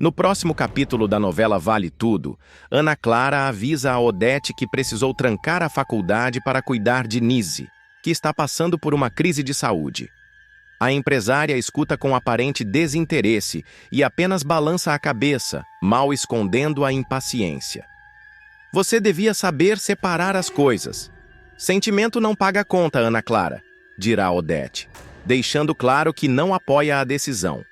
No próximo capítulo da novela Vale Tudo, Ana Clara avisa a Odete que precisou trancar a faculdade para cuidar de Nise, que está passando por uma crise de saúde. A empresária escuta com aparente desinteresse e apenas balança a cabeça, mal escondendo a impaciência. Você devia saber separar as coisas. Sentimento não paga conta, Ana Clara, dirá Odete, deixando claro que não apoia a decisão.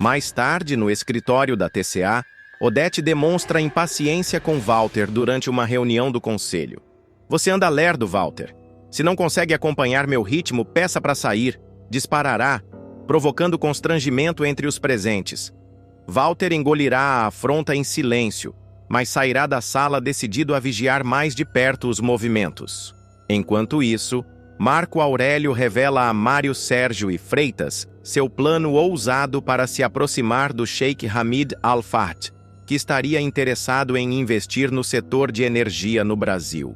Mais tarde, no escritório da TCA, Odete demonstra impaciência com Walter durante uma reunião do conselho. Você anda lerdo, Walter. Se não consegue acompanhar meu ritmo, peça para sair. Disparará, provocando constrangimento entre os presentes. Walter engolirá a afronta em silêncio, mas sairá da sala decidido a vigiar mais de perto os movimentos. Enquanto isso, Marco Aurélio revela a Mário Sérgio e Freitas seu plano ousado para se aproximar do Sheikh Hamid Al Fath, que estaria interessado em investir no setor de energia no Brasil.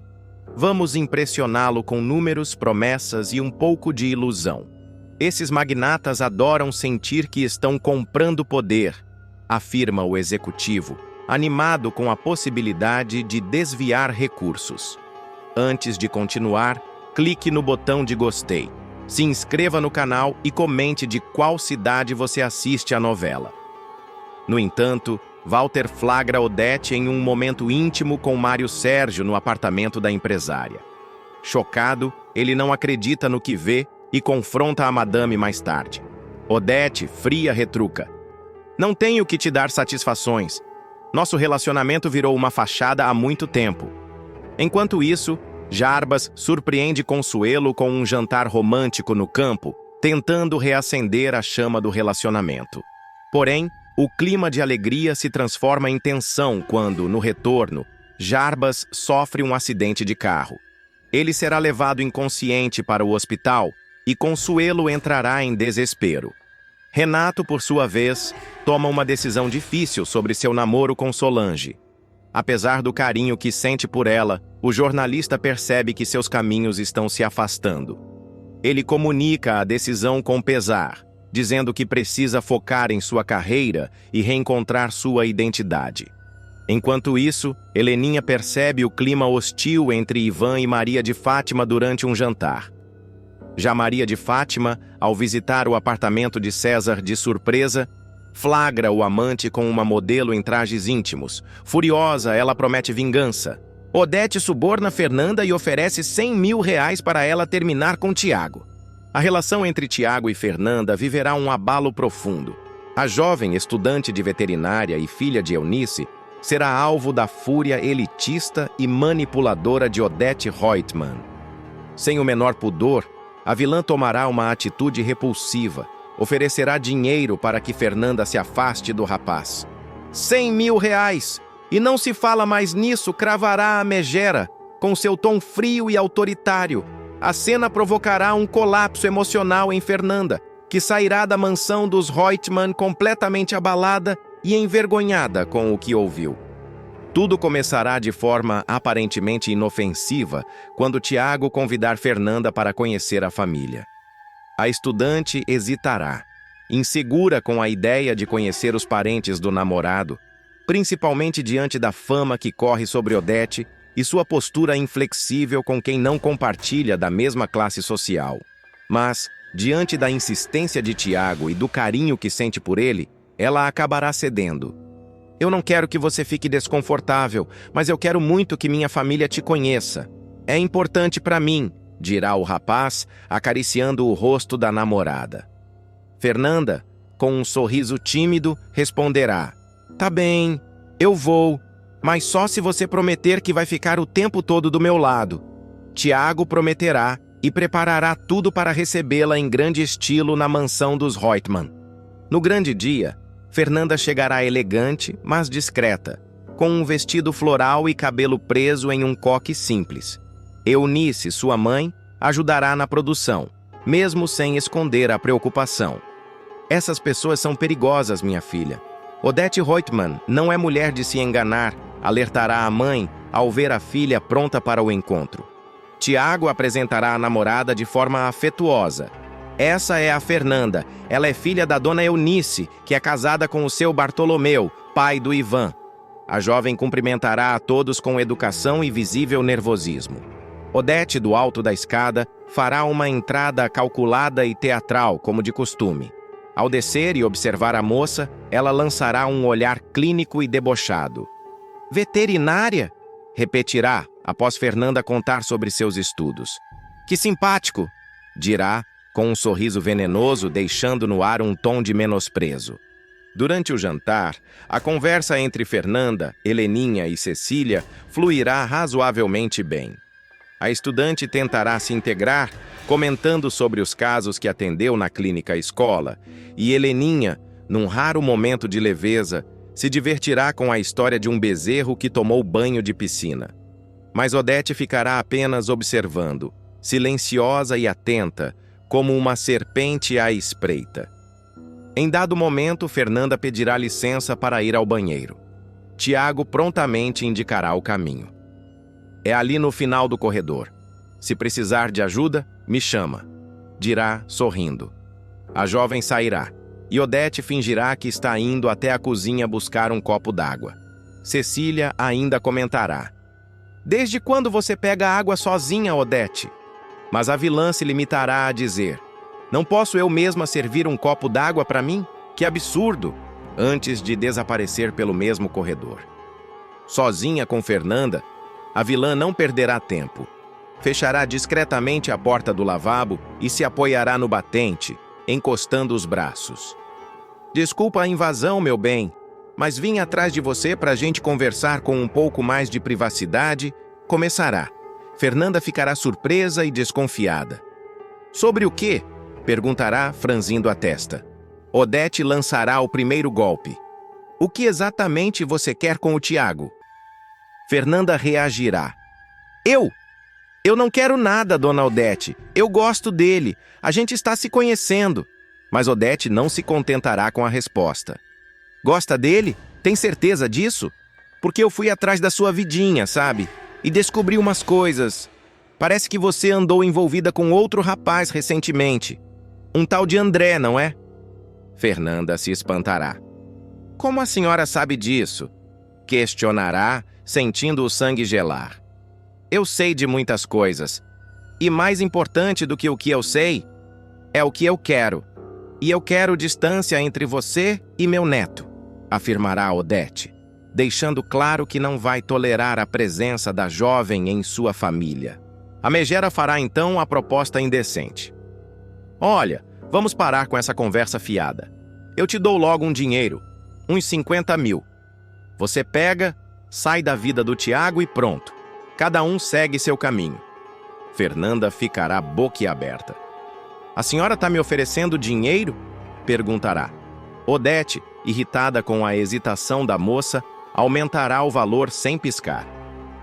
Vamos impressioná-lo com números, promessas e um pouco de ilusão. Esses magnatas adoram sentir que estão comprando poder, afirma o executivo, animado com a possibilidade de desviar recursos. Antes de continuar, clique no botão de gostei, se inscreva no canal e comente de qual cidade você assiste a novela. No entanto, Walter flagra Odete em um momento íntimo com Mário Sérgio no apartamento da empresária. Chocado, ele não acredita no que vê e confronta a madame mais tarde. Odete, fria, retruca. Não tenho que te dar satisfações. Nosso relacionamento virou uma fachada há muito tempo. Enquanto isso, Jarbas surpreende Consuelo com um jantar romântico no campo, tentando reacender a chama do relacionamento. Porém, o clima de alegria se transforma em tensão quando, no retorno, Jarbas sofre um acidente de carro. Ele será levado inconsciente para o hospital e Consuelo entrará em desespero. Renato, por sua vez, toma uma decisão difícil sobre seu namoro com Solange. Apesar do carinho que sente por ela, o jornalista percebe que seus caminhos estão se afastando. Ele comunica a decisão com pesar, dizendo que precisa focar em sua carreira e reencontrar sua identidade. Enquanto isso, Heleninha percebe o clima hostil entre Ivan e Maria de Fátima durante um jantar. Já Maria de Fátima, ao visitar o apartamento de César de surpresa, flagra o amante com uma modelo em trajes íntimos. Furiosa, ela promete vingança. Odete suborna Fernanda e oferece R$100 mil para ela terminar com Tiago. A relação entre Tiago e Fernanda viverá um abalo profundo. A jovem estudante de veterinária e filha de Eunice será alvo da fúria elitista e manipuladora de Odete Reutemann. Sem o menor pudor, a vilã tomará uma atitude repulsiva, oferecerá dinheiro para que Fernanda se afaste do rapaz. R$100 mil! E não se fala mais nisso, cravará a megera, com seu tom frio e autoritário. A cena provocará um colapso emocional em Fernanda, que sairá da mansão dos Reutemann completamente abalada e envergonhada com o que ouviu. Tudo começará de forma aparentemente inofensiva quando Tiago convidar Fernanda para conhecer a família. A estudante hesitará, insegura com a ideia de conhecer os parentes do namorado, principalmente diante da fama que corre sobre Odete e sua postura inflexível com quem não compartilha da mesma classe social. Mas, diante da insistência de Tiago e do carinho que sente por ele, ela acabará cedendo. Eu não quero que você fique desconfortável, mas eu quero muito que minha família te conheça. É importante para mim, dirá o rapaz, acariciando o rosto da namorada. Fernanda, com um sorriso tímido, responderá: Tá bem, eu vou, mas só se você prometer que vai ficar o tempo todo do meu lado. Tiago prometerá e preparará tudo para recebê-la em grande estilo na mansão dos Reutemann. No grande dia, Fernanda chegará elegante, mas discreta, com um vestido floral e cabelo preso em um coque simples. Eunice, sua mãe, ajudará na produção, mesmo sem esconder a preocupação. Essas pessoas são perigosas, minha filha. Odete Reutemann não é mulher de se enganar, alertará a mãe ao ver a filha pronta para o encontro. Tiago apresentará a namorada de forma afetuosa. Essa é a Fernanda. Ela é filha da dona Eunice, que é casada com o seu Bartolomeu, pai do Ivan. A jovem cumprimentará a todos com educação e visível nervosismo. Odete, do alto da escada, fará uma entrada calculada e teatral, como de costume. Ao descer e observar a moça, ela lançará um olhar clínico e debochado. Veterinária? Repetirá, após Fernanda contar sobre seus estudos. Que simpático! Dirá, com um sorriso venenoso, deixando no ar um tom de menosprezo. Durante o jantar, a conversa entre Fernanda, Heleninha e Cecília fluirá razoavelmente bem. A estudante tentará se integrar, comentando sobre os casos que atendeu na clínica escola, e Heleninha, num raro momento de leveza, se divertirá com a história de um bezerro que tomou banho de piscina. Mas Odete ficará apenas observando, silenciosa e atenta, como uma serpente à espreita. Em dado momento, Fernanda pedirá licença para ir ao banheiro. Tiago prontamente indicará o caminho. É ali no final do corredor. Se precisar de ajuda, me chama, dirá, sorrindo. A jovem sairá, e Odete fingirá que está indo até a cozinha buscar um copo d'água. Cecília ainda comentará. Desde quando você pega água sozinha, Odete? Mas a vilã se limitará a dizer: não posso eu mesma servir um copo d'água para mim? Que absurdo! Antes de desaparecer pelo mesmo corredor. Sozinha com Fernanda, a vilã não perderá tempo. Fechará discretamente a porta do lavabo e se apoiará no batente, encostando os braços. Desculpa a invasão, meu bem, mas vim atrás de você para a gente conversar com um pouco mais de privacidade. Começará. Fernanda ficará surpresa e desconfiada. Sobre o quê? Perguntará, franzindo a testa. Odete lançará o primeiro golpe. O que exatamente você quer com o Tiago? Fernanda reagirá. Eu não quero nada, dona Odete. Eu gosto dele. A gente está se conhecendo. Mas Odete não se contentará com a resposta. Gosta dele? Tem certeza disso? Porque eu fui atrás da sua vidinha, sabe? E descobri umas coisas. Parece que você andou envolvida com outro rapaz recentemente. Um tal de André, não é? Fernanda se espantará. Como a senhora sabe disso? Questionará, sentindo o sangue gelar. Eu sei de muitas coisas. E mais importante do que o que eu sei, é o que eu quero. E eu quero distância entre você e meu neto, afirmará Odete, deixando claro que não vai tolerar a presença da jovem em sua família. A megera fará então a proposta indecente. Olha, vamos parar com essa conversa fiada. Eu te dou logo um dinheiro, uns 50 mil. Você pega, sai da vida do Tiago e pronto. Cada um segue seu caminho. Fernanda ficará boquiaberta. A senhora está me oferecendo dinheiro? Perguntará. Odete, irritada com a hesitação da moça, aumentará o valor sem piscar.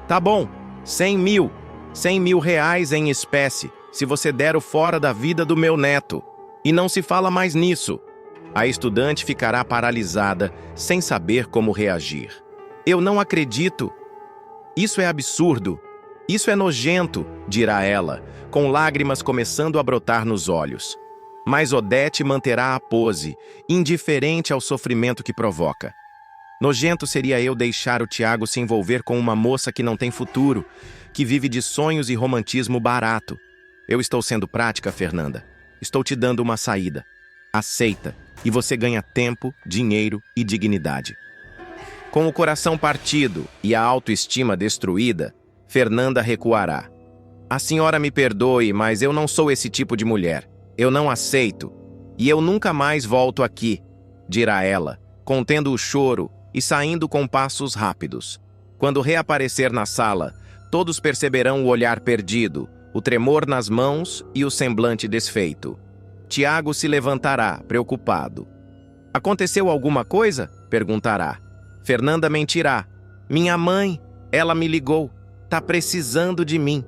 Tá bom, 100 mil. 100 mil reais em espécie, se você der o fora da vida do meu neto. E não se fala mais nisso. A estudante ficará paralisada, sem saber como reagir. Eu não acredito. Isso é absurdo. Isso é nojento, dirá ela, com lágrimas começando a brotar nos olhos. Mas Odete manterá a pose, indiferente ao sofrimento que provoca. Nojento seria eu deixar o Tiago se envolver com uma moça que não tem futuro, que vive de sonhos e romantismo barato. Eu estou sendo prática, Fernanda. Estou te dando uma saída. Aceita, e você ganha tempo, dinheiro e dignidade. Com o coração partido e a autoestima destruída, Fernanda recuará. A senhora me perdoe, mas eu não sou esse tipo de mulher. Eu não aceito. E eu nunca mais volto aqui, dirá ela, contendo o choro e saindo com passos rápidos. Quando reaparecer na sala, todos perceberão o olhar perdido, o tremor nas mãos e o semblante desfeito. Tiago se levantará, preocupado. Aconteceu alguma coisa? Perguntará. Fernanda mentirá. Minha mãe, ela me ligou. Tá precisando de mim.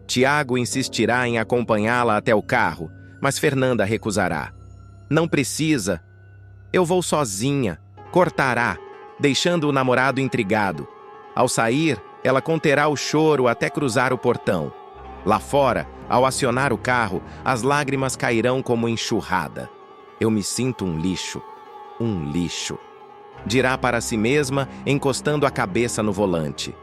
Tiago insistirá em acompanhá-la até o carro, mas Fernanda recusará. Não precisa. Eu vou sozinha. Cortará, deixando o namorado intrigado. Ao sair, ela conterá o choro até cruzar o portão. Lá fora, Ao acionar o carro, as lágrimas cairão como enxurrada. Eu me sinto um lixo. Um lixo. Dirá para si mesma, encostando a cabeça no volante.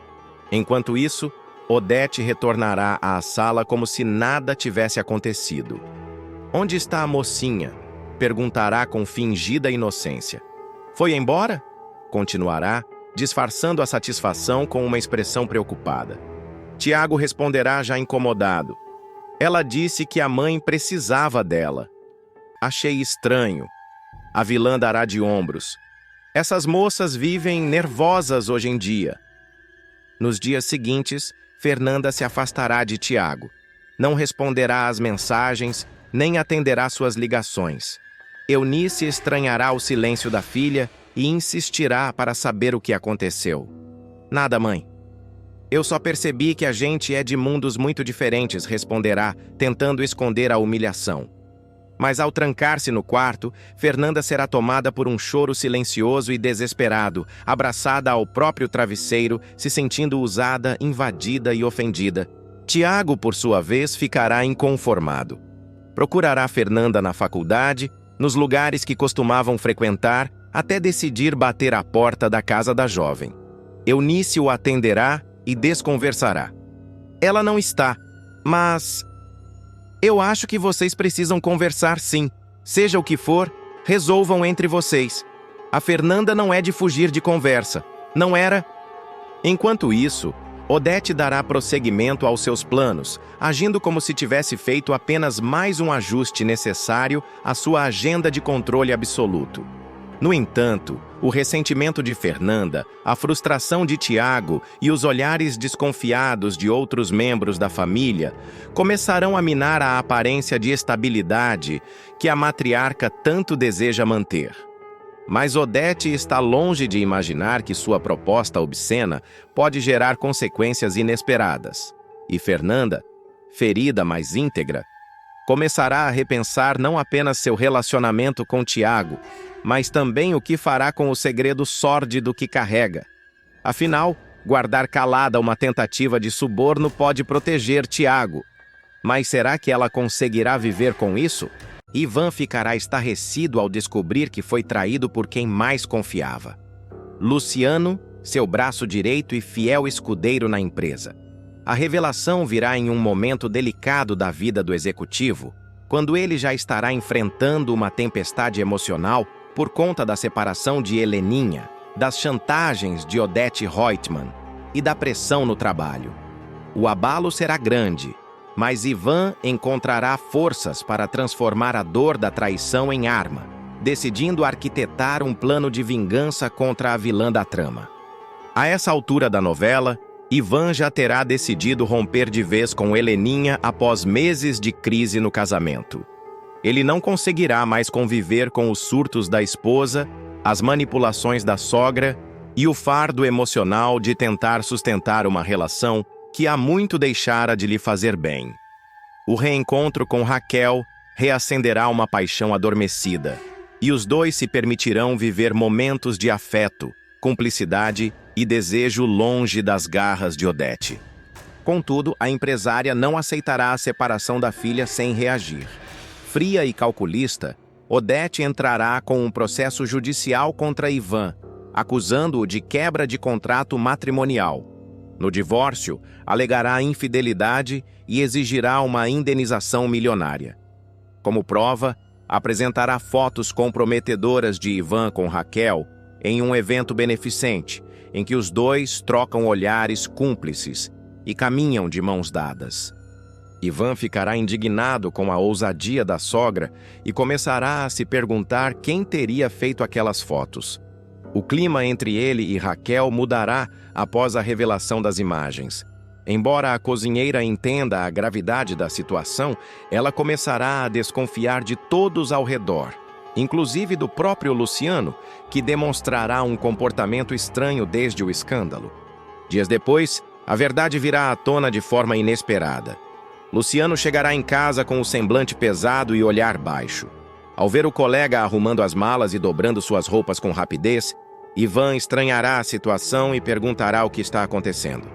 Enquanto isso, Odete retornará à sala como se nada tivesse acontecido. Onde está a mocinha? Perguntará com fingida inocência. Foi embora? Continuará, disfarçando a satisfação com uma expressão preocupada. Tiago responderá já incomodado. Ela disse que a mãe precisava dela. Achei estranho. A vilã dará de ombros. Essas moças vivem nervosas hoje em dia. Nos dias seguintes, Fernanda se afastará de Tiago. Não responderá às mensagens, nem atenderá suas ligações. Eunice estranhará o silêncio da filha e insistirá para saber o que aconteceu. Nada, mãe. Eu só percebi que a gente é de mundos muito diferentes, responderá, tentando esconder a humilhação. Mas ao trancar-se no quarto, Fernanda será tomada por um choro silencioso e desesperado, abraçada ao próprio travesseiro, se sentindo usada, invadida e ofendida. Tiago, por sua vez, ficará inconformado. Procurará Fernanda na faculdade, nos lugares que costumavam frequentar, até decidir bater à porta da casa da jovem. Eunice o atenderá e desconversará. Ela não está, mas... Eu acho que vocês precisam conversar sim. Seja o que for, resolvam entre vocês. A Fernanda não é de fugir de conversa. Não era... Enquanto isso, Odete dará prosseguimento aos seus planos, agindo como se tivesse feito apenas mais um ajuste necessário à sua agenda de controle absoluto. No entanto, o ressentimento de Fernanda, a frustração de Tiago e os olhares desconfiados de outros membros da família começarão a minar a aparência de estabilidade que a matriarca tanto deseja manter. Mas Odete está longe de imaginar que sua proposta obscena pode gerar consequências inesperadas. E Fernanda, ferida mas íntegra, começará a repensar não apenas seu relacionamento com Tiago, mas também o que fará com o segredo sórdido que carrega. Afinal, guardar calada uma tentativa de suborno pode proteger Tiago. Mas será que ela conseguirá viver com isso? Ivan ficará estarrecido ao descobrir que foi traído por quem mais confiava. Luciano, seu braço direito e fiel escudeiro na empresa. A revelação virá em um momento delicado da vida do executivo, quando ele já estará enfrentando uma tempestade emocional por conta da separação de Heleninha, das chantagens de Odete Reutemann e da pressão no trabalho. O abalo será grande, mas Ivan encontrará forças para transformar a dor da traição em arma, decidindo arquitetar um plano de vingança contra a vilã da trama. A essa altura da novela, Ivan já terá decidido romper de vez com Heleninha após meses de crise no casamento. Ele não conseguirá mais conviver com os surtos da esposa, as manipulações da sogra e o fardo emocional de tentar sustentar uma relação que há muito deixara de lhe fazer bem. O reencontro com Raquel reacenderá uma paixão adormecida, e os dois se permitirão viver momentos de afeto, cumplicidade e desejo longe das garras de Odete. Contudo, a empresária não aceitará a separação da filha sem reagir. Fria e calculista, Odete entrará com um processo judicial contra Ivan, acusando-o de quebra de contrato matrimonial. No divórcio, alegará infidelidade e exigirá uma indenização milionária. Como prova, apresentará fotos comprometedoras de Ivan com Raquel em um evento beneficente, em que os dois trocam olhares cúmplices e caminham de mãos dadas. Ivan ficará indignado com a ousadia da sogra e começará a se perguntar quem teria feito aquelas fotos. O clima entre ele e Raquel mudará após a revelação das imagens. Embora a cozinheira entenda a gravidade da situação, ela começará a desconfiar de todos ao redor, inclusive do próprio Luciano, que demonstrará um comportamento estranho desde o escândalo. Dias depois, a verdade virá à tona de forma inesperada. Luciano chegará em casa com o semblante pesado e olhar baixo. Ao ver o colega arrumando as malas e dobrando suas roupas com rapidez, Ivan estranhará a situação e perguntará o que está acontecendo.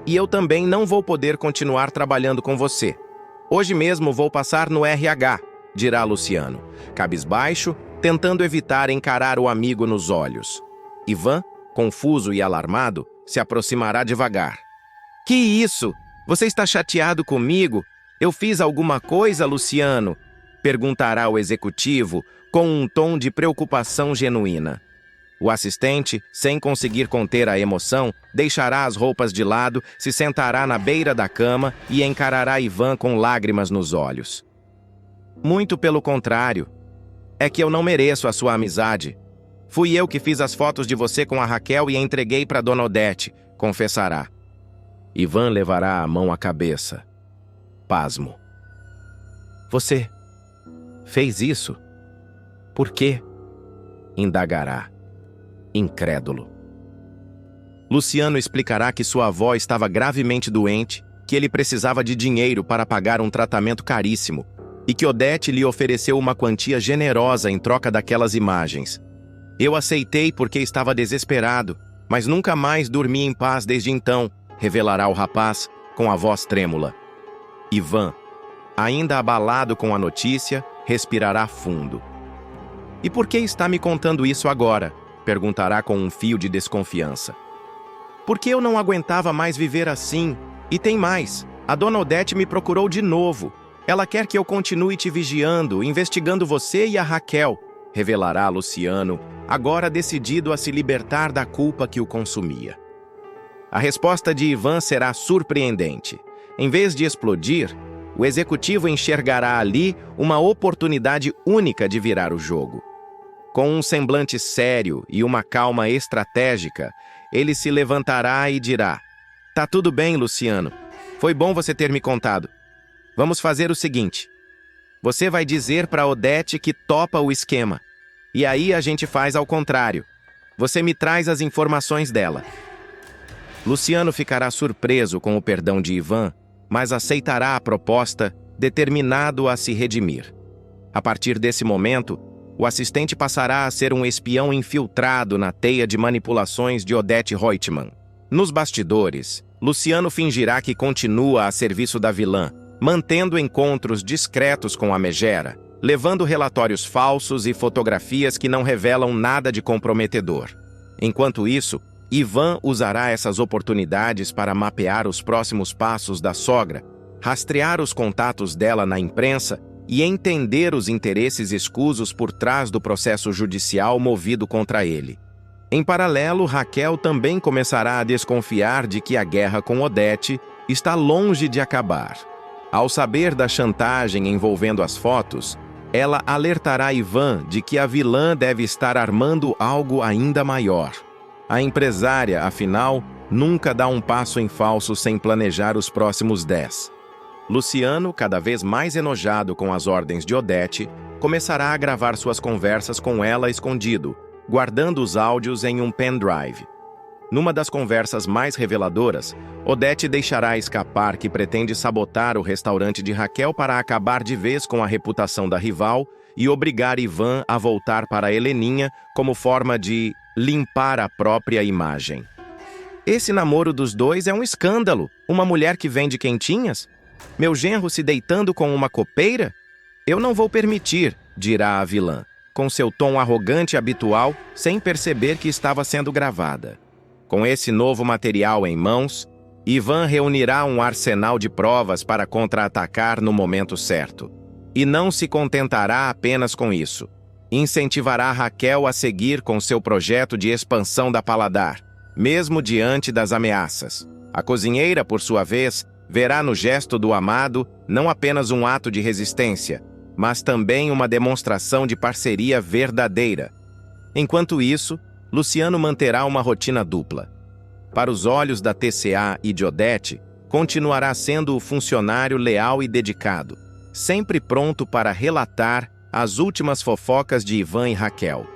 E eu também não vou poder continuar trabalhando com você. Hoje mesmo vou passar no RH, dirá Luciano, cabisbaixo, tentando evitar encarar o amigo nos olhos. Ivan, confuso e alarmado, se aproximará devagar. Que isso? Você está chateado comigo? Eu fiz alguma coisa, Luciano? Perguntará o executivo, com um tom de preocupação genuína. O assistente, sem conseguir conter a emoção, deixará as roupas de lado, se sentará na beira da cama e encarará Ivan com lágrimas nos olhos. Muito pelo contrário. É que eu não mereço a sua amizade. Fui eu que fiz as fotos de você com a Raquel e entreguei para Dona Odete, confessará. Ivan levará a mão à cabeça. Pasmo. Você fez isso? Por quê? Indagará. Incrédulo. Luciano explicará que sua avó estava gravemente doente, que ele precisava de dinheiro para pagar um tratamento caríssimo e que Odete lhe ofereceu uma quantia generosa em troca daquelas imagens. Eu aceitei porque estava desesperado, mas nunca mais dormi em paz desde então, revelará o rapaz, com a voz trêmula. Ivan, ainda abalado com a notícia, respirará fundo. E por que está me contando isso agora? Perguntará com um fio de desconfiança. Porque eu não aguentava mais viver assim. E tem mais, a Dona Odete me procurou de novo. Ela quer que eu continue te vigiando, investigando você e a Raquel, revelará Luciano, agora decidido a se libertar da culpa que o consumia. A resposta de Ivan será surpreendente. Em vez de explodir, o executivo enxergará ali uma oportunidade única de virar o jogo. Com um semblante sério e uma calma estratégica, ele se levantará e dirá: Tá tudo bem, Luciano. Foi bom você ter me contado. Vamos fazer o seguinte. Você vai dizer para Odete que topa o esquema. E aí a gente faz ao contrário. Você me traz as informações dela. Luciano ficará surpreso com o perdão de Ivan, mas aceitará a proposta, determinado a se redimir. A partir desse momento, o assistente passará a ser um espião infiltrado na teia de manipulações de Odete Reutemann. Nos bastidores, Luciano fingirá que continua a serviço da vilã, mantendo encontros discretos com a megera, levando relatórios falsos e fotografias que não revelam nada de comprometedor. Enquanto isso, Ivan usará essas oportunidades para mapear os próximos passos da sogra, rastrear os contatos dela na imprensa e entender os interesses escusos por trás do processo judicial movido contra ele. Em paralelo, Raquel também começará a desconfiar de que a guerra com Odete está longe de acabar. Ao saber da chantagem envolvendo as fotos, ela alertará Ivan de que a vilã deve estar armando algo ainda maior. A empresária, afinal, nunca dá um passo em falso sem planejar os próximos 10. Luciano, cada vez mais enojado com as ordens de Odete, começará a gravar suas conversas com ela escondido, guardando os áudios em um pendrive. Numa das conversas mais reveladoras, Odete deixará escapar que pretende sabotar o restaurante de Raquel para acabar de vez com a reputação da rival e obrigar Ivan a voltar para Heleninha como forma de limpar a própria imagem. Esse namoro dos dois é um escândalo. Uma mulher que vende quentinhas? Meu genro se deitando com uma copeira? Eu não vou permitir, dirá a vilã, com seu tom arrogante habitual, sem perceber que estava sendo gravada. Com esse novo material em mãos, Ivan reunirá um arsenal de provas para contra-atacar no momento certo. E não se contentará apenas com isso. Incentivará Raquel a seguir com seu projeto de expansão da Paladar, mesmo diante das ameaças. A cozinheira, por sua vez, verá no gesto do amado não apenas um ato de resistência, mas também uma demonstração de parceria verdadeira. Enquanto isso, Luciano manterá uma rotina dupla. Para os olhos da TCA e de Odete, continuará sendo o funcionário leal e dedicado, sempre pronto para relatar as últimas fofocas de Ivan e Raquel.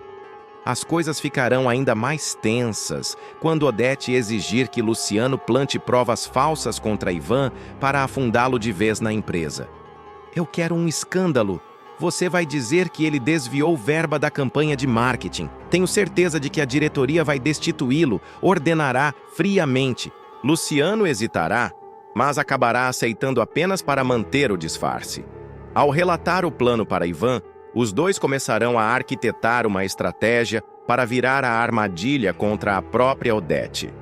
As coisas ficarão ainda mais tensas quando Odete exigir que Luciano plante provas falsas contra Ivan para afundá-lo de vez na empresa. Eu quero um escândalo. Você vai dizer que ele desviou verba da campanha de marketing. Tenho certeza de que a diretoria vai destituí-lo, ordenará friamente. Luciano hesitará, mas acabará aceitando apenas para manter o disfarce. Ao relatar o plano para Ivan, os dois começarão a arquitetar uma estratégia para virar a armadilha contra a própria Odete.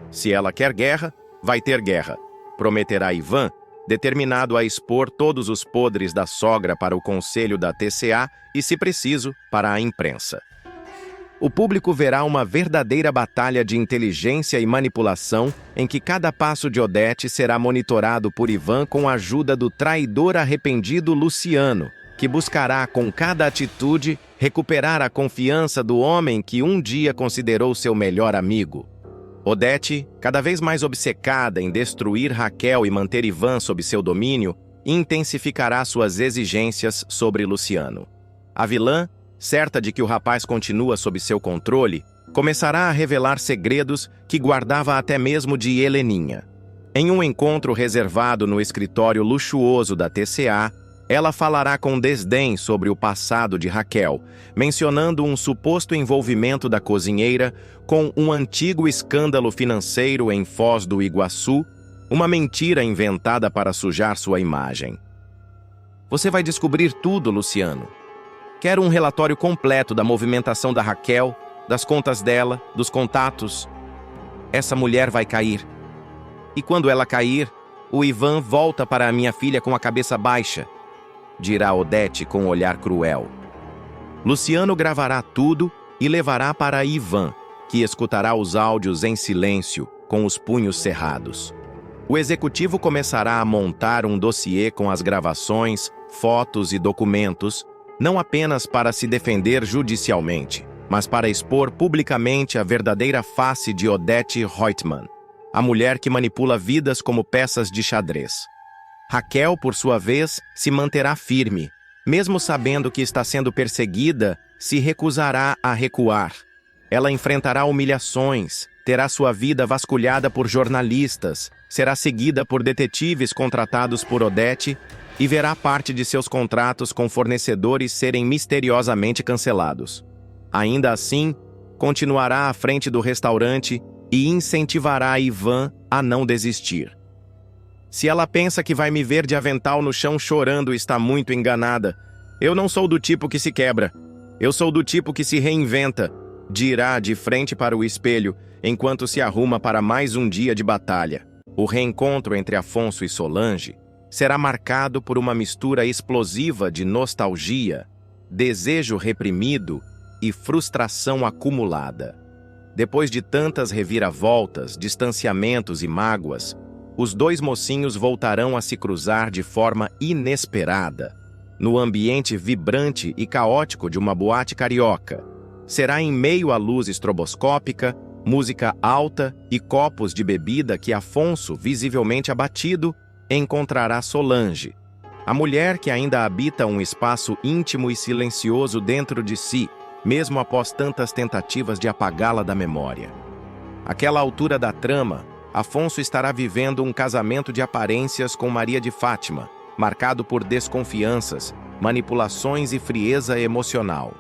Se ela quer guerra, vai ter guerra, prometerá Ivan, determinado a expor todos os podres da sogra para o conselho da TCA e, se preciso, para a imprensa. O público verá uma verdadeira batalha de inteligência e manipulação em que cada passo de Odete será monitorado por Ivan com a ajuda do traidor arrependido Luciano, que buscará com cada atitude recuperar a confiança do homem que um dia considerou seu melhor amigo. Odete, cada vez mais obcecada em destruir Raquel e manter Ivan sob seu domínio, intensificará suas exigências sobre Luciano. A vilã, certa de que o rapaz continua sob seu controle, começará a revelar segredos que guardava até mesmo de Heleninha. Em um encontro reservado no escritório luxuoso da TCA, ela falará com desdém sobre o passado de Raquel, mencionando um suposto envolvimento da cozinheira com um antigo escândalo financeiro em Foz do Iguaçu, uma mentira inventada para sujar sua imagem. Você vai descobrir tudo, Luciano. Quero um relatório completo da movimentação da Raquel, das contas dela, dos contatos. Essa mulher vai cair. E quando ela cair, o Ivan volta para a minha filha com a cabeça baixa, dirá Odete com um olhar cruel. Luciano gravará tudo e levará para Ivan, que escutará os áudios em silêncio, com os punhos cerrados. O executivo começará a montar um dossiê com as gravações, fotos e documentos, não apenas para se defender judicialmente, mas para expor publicamente a verdadeira face de Odete Reutemann, a mulher que manipula vidas como peças de xadrez. Raquel, por sua vez, se manterá firme. Mesmo sabendo que está sendo perseguida, se recusará a recuar. Ela enfrentará humilhações, terá sua vida vasculhada por jornalistas, será seguida por detetives contratados por Odete e verá parte de seus contratos com fornecedores serem misteriosamente cancelados. Ainda assim, continuará à frente do restaurante e incentivará Ivan a não desistir. Se ela pensa que vai me ver de avental no chão chorando, está muito enganada. Eu não sou do tipo que se quebra. Eu sou do tipo que se reinventa, dirá de frente para o espelho, enquanto se arruma para mais um dia de batalha. O reencontro entre Afonso e Solange será marcado por uma mistura explosiva de nostalgia, desejo reprimido e frustração acumulada. Depois de tantas reviravoltas, distanciamentos e mágoas, os dois mocinhos voltarão a se cruzar de forma inesperada, no ambiente vibrante e caótico de uma boate carioca. Será em meio à luz estroboscópica, música alta e copos de bebida que Afonso, visivelmente abatido, encontrará Solange, a mulher que ainda habita um espaço íntimo e silencioso dentro de si, mesmo após tantas tentativas de apagá-la da memória. Àquela altura da trama, Afonso estará vivendo um casamento de aparências com Maria de Fátima, marcado por desconfianças, manipulações e frieza emocional.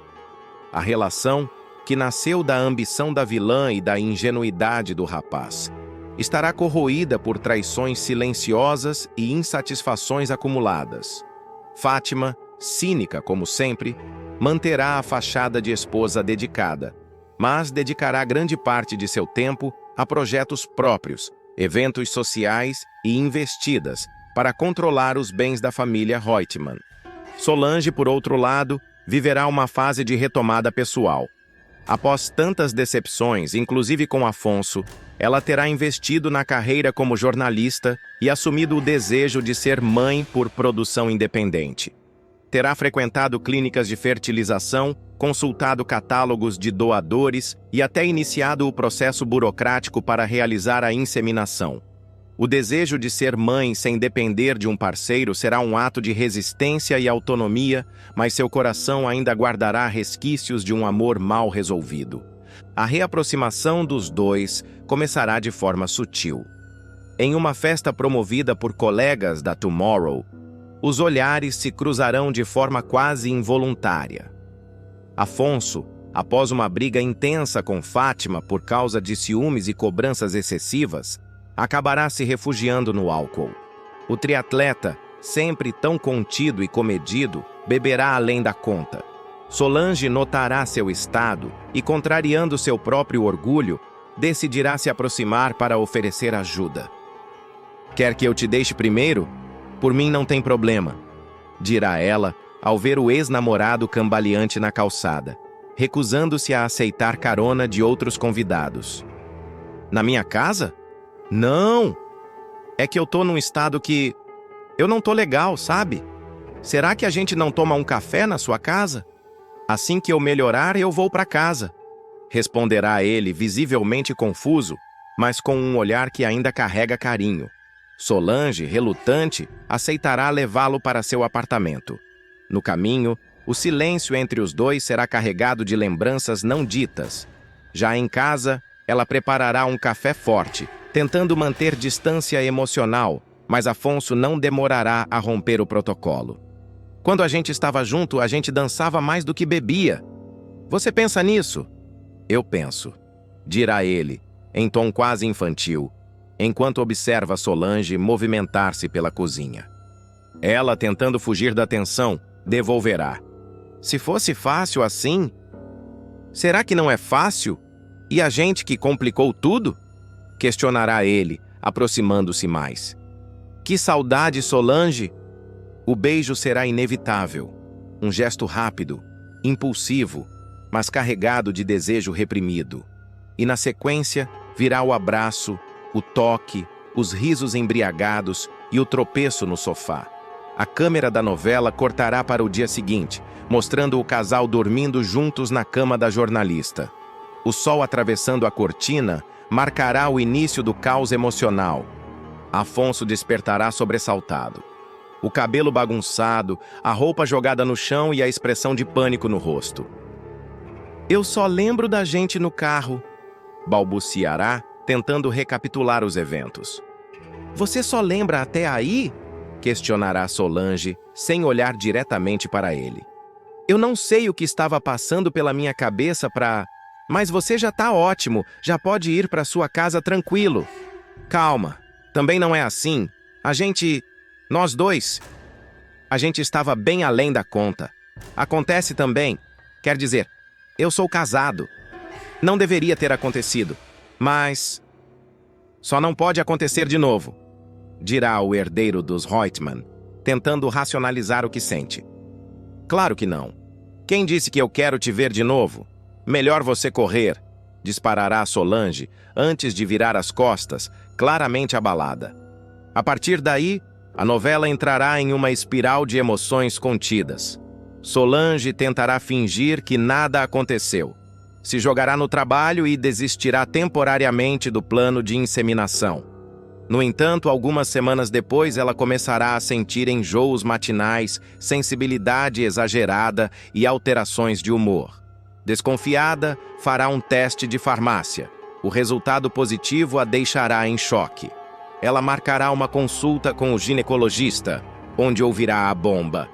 A relação, que nasceu da ambição da vilã e da ingenuidade do rapaz, estará corroída por traições silenciosas e insatisfações acumuladas. Fátima, cínica como sempre, manterá a fachada de esposa dedicada, mas dedicará grande parte de seu tempo a projetos próprios, eventos sociais e investidas para controlar os bens da família Reutemann. Solange, por outro lado, viverá uma fase de retomada pessoal. Após tantas decepções, inclusive com Afonso, ela terá investido na carreira como jornalista e assumido o desejo de ser mãe por produção independente. Terá frequentado clínicas de fertilização, consultado catálogos de doadores e até iniciado o processo burocrático para realizar a inseminação. O desejo de ser mãe sem depender de um parceiro será um ato de resistência e autonomia, mas seu coração ainda guardará resquícios de um amor mal resolvido. A reaproximação dos dois começará de forma sutil. Em uma festa promovida por colegas da Tomorrow, os olhares se cruzarão de forma quase involuntária. Afonso, após uma briga intensa com Fátima por causa de ciúmes e cobranças excessivas, acabará se refugiando no álcool. O triatleta, sempre tão contido e comedido, beberá além da conta. Solange notará seu estado e, contrariando seu próprio orgulho, decidirá se aproximar para oferecer ajuda. Quer que eu te deixe primeiro? Por mim não tem problema, dirá ela ao ver o ex-namorado cambaleante na calçada, recusando-se a aceitar carona de outros convidados. Na minha casa? Não! É que eu tô num estado que... eu não tô legal, sabe? Será que a gente não toma um café na sua casa? Assim que eu melhorar, eu vou para casa. Responderá ele, visivelmente confuso, mas com um olhar que ainda carrega carinho. Solange, relutante, aceitará levá-lo para seu apartamento. No caminho, o silêncio entre os dois será carregado de lembranças não ditas. Já em casa, ela preparará um café forte, tentando manter distância emocional, mas Afonso não demorará a romper o protocolo. Quando a gente estava junto, a gente dançava mais do que bebia. Você pensa nisso? Eu penso, dirá ele, em tom quase infantil, enquanto observa Solange movimentar-se pela cozinha. Ela, tentando fugir da tensão, devolverá. Se fosse fácil assim, será que não é fácil? E a gente que complicou tudo? Questionará ele, aproximando-se mais. Que saudade, Solange! O beijo será inevitável. Um gesto rápido, impulsivo, mas carregado de desejo reprimido. E na sequência, virá o abraço, o toque, os risos embriagados e o tropeço no sofá. A câmera da novela cortará para o dia seguinte, mostrando o casal dormindo juntos na cama da jornalista. O sol atravessando a cortina marcará o início do caos emocional. Afonso despertará sobressaltado. O cabelo bagunçado, a roupa jogada no chão e a expressão de pânico no rosto. Eu só lembro da gente no carro, balbuciará, tentando recapitular os eventos. Você só lembra até aí? Questionará Solange, sem olhar diretamente para ele. Eu não sei o que estava passando pela minha cabeça para... Mas você já tá ótimo, já pode ir para sua casa tranquilo. Calma, também não é assim. Nós dois, a gente estava bem além da conta. Acontece também, quer dizer, eu sou casado. Não deveria ter acontecido, mas... Só não pode acontecer de novo, dirá o herdeiro dos Reutemann, tentando racionalizar o que sente. Claro que não. Quem disse que eu quero te ver de novo? Melhor você correr, disparará Solange, antes de virar as costas, claramente abalada. A partir daí, a novela entrará em uma espiral de emoções contidas. Solange tentará fingir que nada aconteceu. Se jogará no trabalho e desistirá temporariamente do plano de inseminação. No entanto, algumas semanas depois, ela começará a sentir enjoos matinais, sensibilidade exagerada e alterações de humor. Desconfiada, fará um teste de farmácia. O resultado positivo a deixará em choque. Ela marcará uma consulta com o ginecologista, onde ouvirá a bomba.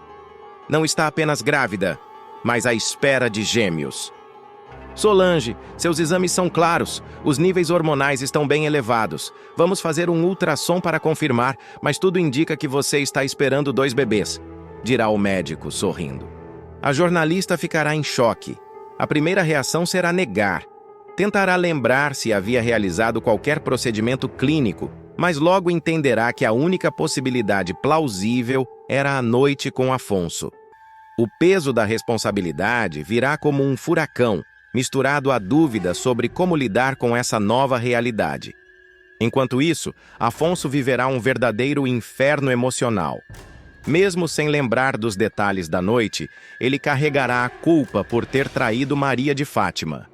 Não está apenas grávida, mas à espera de gêmeos. Solange, seus exames são claros, os níveis hormonais estão bem elevados. Vamos fazer um ultrassom para confirmar, mas tudo indica que você está esperando 2 bebês, dirá o médico, sorrindo. A jornalista ficará em choque. A primeira reação será negar. Tentará lembrar se havia realizado qualquer procedimento clínico, mas logo entenderá que a única possibilidade plausível era a noite com Afonso. O peso da responsabilidade virá como um furacão, misturado à dúvida sobre como lidar com essa nova realidade. Enquanto isso, Afonso viverá um verdadeiro inferno emocional. Mesmo sem lembrar dos detalhes da noite, ele carregará a culpa por ter traído Maria de Fátima.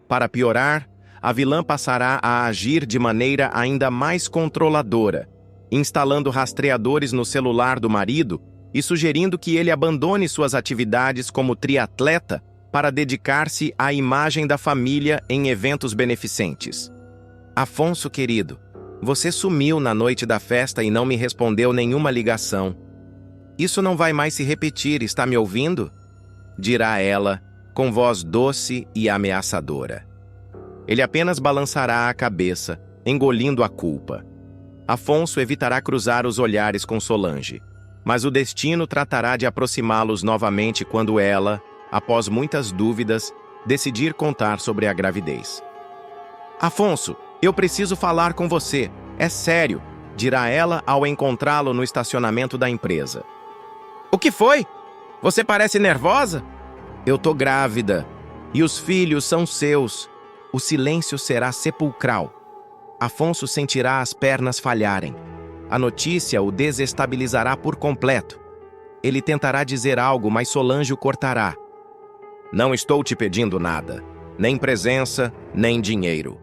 Para piorar, a vilã passará a agir de maneira ainda mais controladora, instalando rastreadores no celular do marido e sugerindo que ele abandone suas atividades como triatleta para dedicar-se à imagem da família em eventos beneficentes. Afonso, querido, você sumiu na noite da festa e não me respondeu nenhuma ligação. Isso não vai mais se repetir, está me ouvindo? Dirá ela, com voz doce e ameaçadora. Ele apenas balançará a cabeça, engolindo a culpa. Afonso evitará cruzar os olhares com Solange, mas o destino tratará de aproximá-los novamente quando ela, após muitas dúvidas, decidir contar sobre a gravidez. Afonso, eu preciso falar com você. É sério, dirá ela ao encontrá-lo no estacionamento da empresa. O que foi? Você parece nervosa? Eu tô grávida. E os filhos são seus. O silêncio será sepulcral. Afonso sentirá as pernas falharem. A notícia o desestabilizará por completo. Ele tentará dizer algo, mas Solange o cortará. Não estou te pedindo nada. Nem presença, nem dinheiro.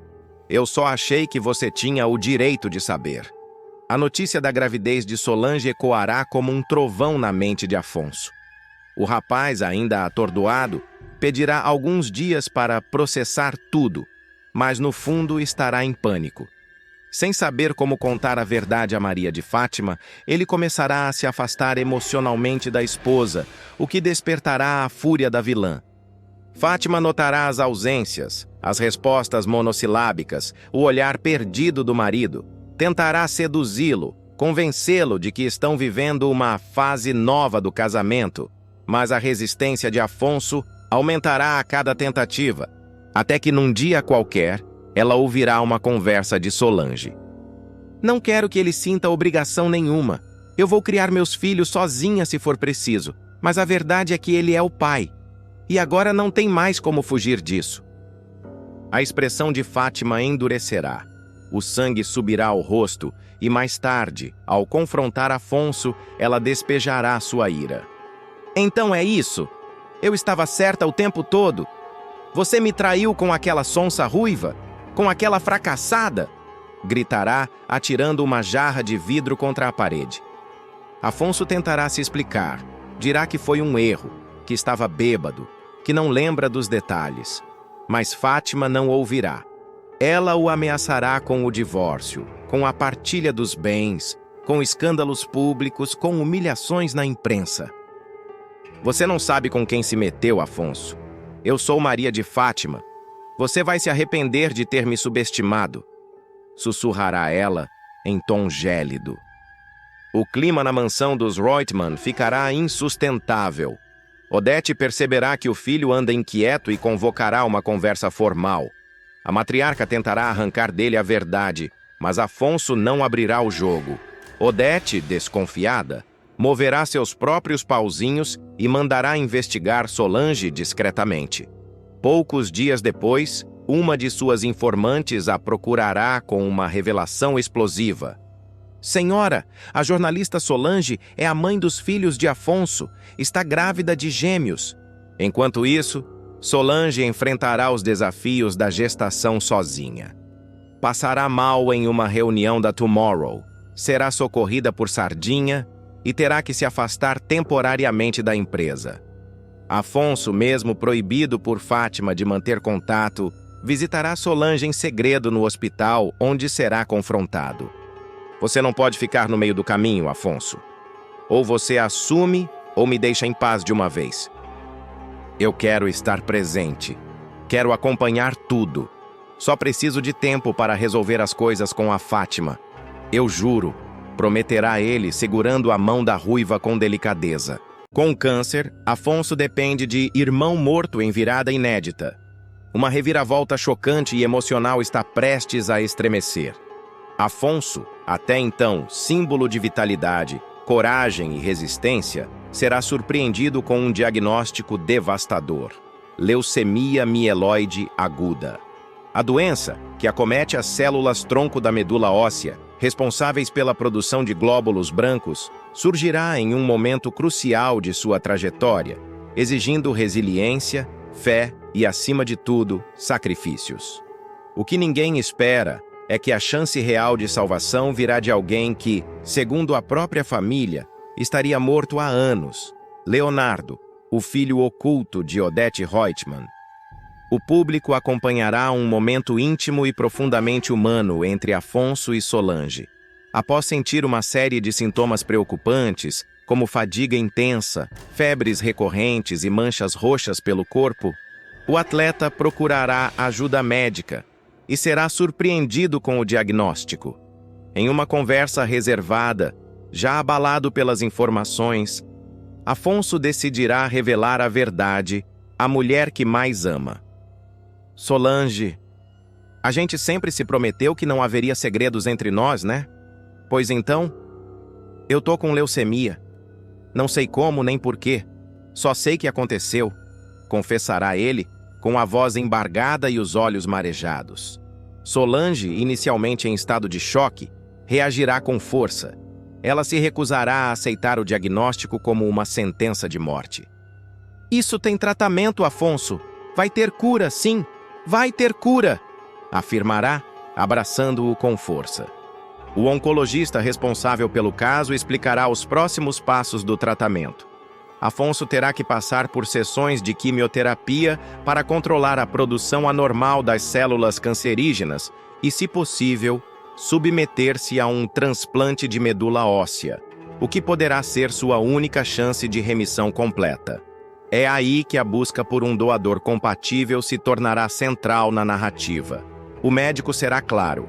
Eu só achei que você tinha o direito de saber. A notícia da gravidez de Solange ecoará como um trovão na mente de Afonso. O rapaz, ainda atordoado, pedirá alguns dias para processar tudo, mas no fundo estará em pânico. Sem saber como contar a verdade a Maria de Fátima, ele começará a se afastar emocionalmente da esposa, o que despertará a fúria da vilã. Fátima notará as ausências, as respostas monossilábicas, o olhar perdido do marido. Tentará seduzi-lo, convencê-lo de que estão vivendo uma fase nova do casamento, mas a resistência de Afonso aumentará a cada tentativa, até que num dia qualquer, ela ouvirá uma conversa de Solange. Não quero que ele sinta obrigação nenhuma. Eu vou criar meus filhos sozinha se for preciso, mas a verdade é que ele é o pai. E agora não tem mais como fugir disso. A expressão de Fátima endurecerá. O sangue subirá ao rosto e mais tarde, ao confrontar Afonso, ela despejará sua ira. Então é isso? Eu estava certa o tempo todo? Você me traiu com aquela sonsa ruiva? Com aquela fracassada? Gritará, atirando uma jarra de vidro contra a parede. Afonso tentará se explicar. Dirá que foi um erro, que estava bêbado, que não lembra dos detalhes. Mas Fátima não ouvirá. Ela o ameaçará com o divórcio, com a partilha dos bens, com escândalos públicos, com humilhações na imprensa. Você não sabe com quem se meteu, Afonso. Eu sou Maria de Fátima. Você vai se arrepender de ter me subestimado. Sussurrará ela em tom gélido. O clima na mansão dos Reutemann ficará insustentável. Odete perceberá que o filho anda inquieto e convocará uma conversa formal. A matriarca tentará arrancar dele a verdade, mas Afonso não abrirá o jogo. Odete, desconfiada, moverá seus próprios pauzinhos e mandará investigar Solange discretamente. Poucos dias depois, uma de suas informantes a procurará com uma revelação explosiva. Senhora, a jornalista Solange é a mãe dos filhos de Afonso. Está grávida de gêmeos. Enquanto isso, Solange enfrentará os desafios da gestação sozinha. Passará mal em uma reunião da Tomorrow, será socorrida por Sardinha e terá que se afastar temporariamente da empresa. Afonso, mesmo proibido por Fátima de manter contato, visitará Solange em segredo no hospital, onde será confrontado. Você não pode ficar no meio do caminho, Afonso. Ou você assume, ou me deixa em paz de uma vez. Eu quero estar presente. Quero acompanhar tudo. Só preciso de tempo para resolver as coisas com a Fátima. Eu juro, prometerá ele, segurando a mão da ruiva com delicadeza. Com câncer, Afonso depende de irmão morto em virada inédita. Uma reviravolta chocante e emocional está prestes a estremecer. Afonso, até então símbolo de vitalidade, coragem e resistência, será surpreendido com um diagnóstico devastador: leucemia mieloide aguda. A doença, que acomete as células tronco da medula óssea, responsáveis pela produção de glóbulos brancos, surgirá em um momento crucial de sua trajetória, exigindo resiliência, fé e, acima de tudo, sacrifícios. O que ninguém espera é que a chance real de salvação virá de alguém que, segundo a própria família, estaria morto há anos: Leonardo, o filho oculto de Odete Reutemann. O público acompanhará um momento íntimo e profundamente humano entre Afonso e Solange. Após sentir uma série de sintomas preocupantes, como fadiga intensa, febres recorrentes e manchas roxas pelo corpo, o atleta procurará ajuda médica e será surpreendido com o diagnóstico: Em uma conversa reservada, já abalado pelas informações, Afonso decidirá revelar a verdade à mulher que mais ama. Solange, a gente sempre se prometeu que não haveria segredos entre nós, né? Pois então, eu tô com leucemia. Não sei como nem porquê, só sei que aconteceu, confessará ele, com a voz embargada e os olhos marejados. Solange, inicialmente em estado de choque, reagirá com força. Ela se recusará a aceitar o diagnóstico como uma sentença de morte. Isso tem tratamento, Afonso. Vai ter cura, sim. Vai ter cura, afirmará, abraçando-o com força. O oncologista responsável pelo caso explicará os próximos passos do tratamento. Afonso terá que passar por sessões de quimioterapia para controlar a produção anormal das células cancerígenas e, se possível, submeter-se a um transplante de medula óssea, o que poderá ser sua única chance de remissão completa. É aí que a busca por um doador compatível se tornará central na narrativa. O médico será claro.